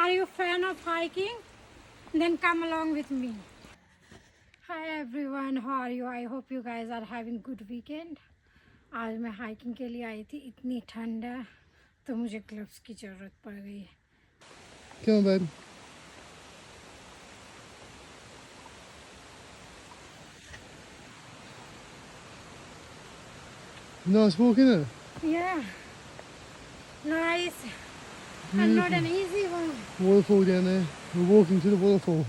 Are you a fan of hiking? Then come along with me. Hi everyone, how are you? I hope you guys are having good weekend. आज मैं hiking के लिए आई थी, इतनी ठंड है तो मुझे ग्लव्स की ज़रूरत पड़ गई है. Come on, babe. Nice walk, isn't it? Yeah, nice. And not an easy one. Waterfall down there. We're walking to the waterfall.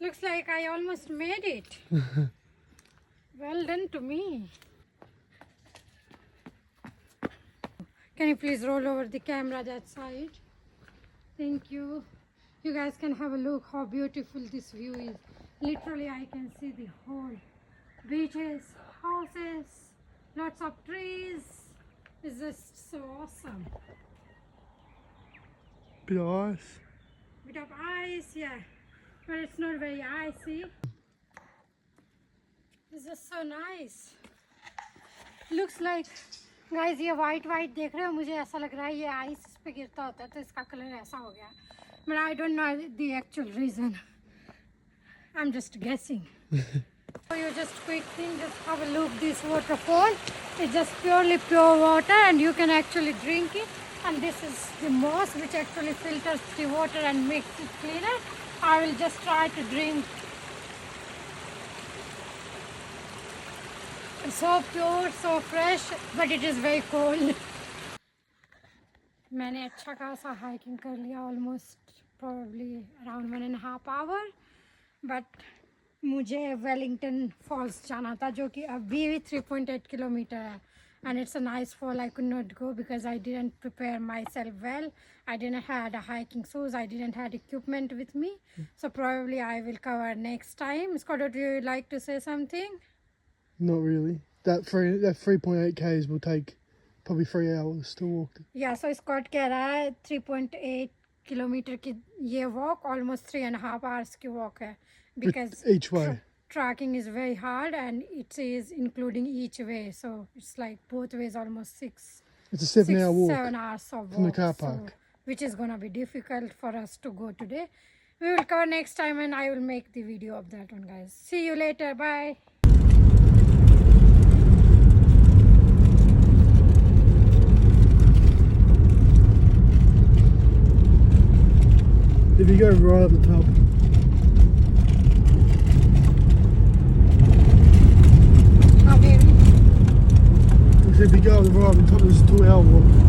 Looks like I almost made it. Well done to me. Can you please roll over the camera that side? Thank you. You guys can have a look how beautiful this view is. Literally I can see the whole beaches, houses, lots of trees. It's just so awesome. Bit of ice. Bit of ice, yeah. But it's not very icy. It's just so nice. Looks like, guys, ये white देख रहे हो, मुझे ऐसा लग रहा है ये आइस इस पे गिरता होता है तो इसका कलर ऐसा हो गया. But I don't know the actual reason. I'm just guessing. So you just quick thing, just have a look this waterfall. It's just purely pure water and you can actually drink it. And this is the moss which actually filters the water and makes it cleaner. I will just try to drink. It's so pure, so fresh, but it is very cold. मैंने अच्छा खासा hiking कर लिया, almost probably around 1.5 hours. But मुझे Wellington false जाना था जो कि अभी भी 3.8 किलोमीटर है. And it's a nice fall. I could not go because I didn't prepare myself well. I didn't have a hiking shoes. I didn't have equipment with me. So probably I will cover next time. Scott, would you like to say something? Not really. That 3.8 k's will take probably 3 hours to walk. Yeah, so Scott कह रहा है 3.8 kilometre की ये walk almost 3.5 hours की walk है because Each way. Tracking is very hard and it is including each way, so it's like both ways almost 6. It's a 7-hour walk 7 hours of walk from the car park. so, which is gonna be difficult for us to go today. We will cover next time and I will make the video of that one, guys. See you later. Bye. If you go right at the top. How baby? If you go right at the top, there's a 2-hour walk.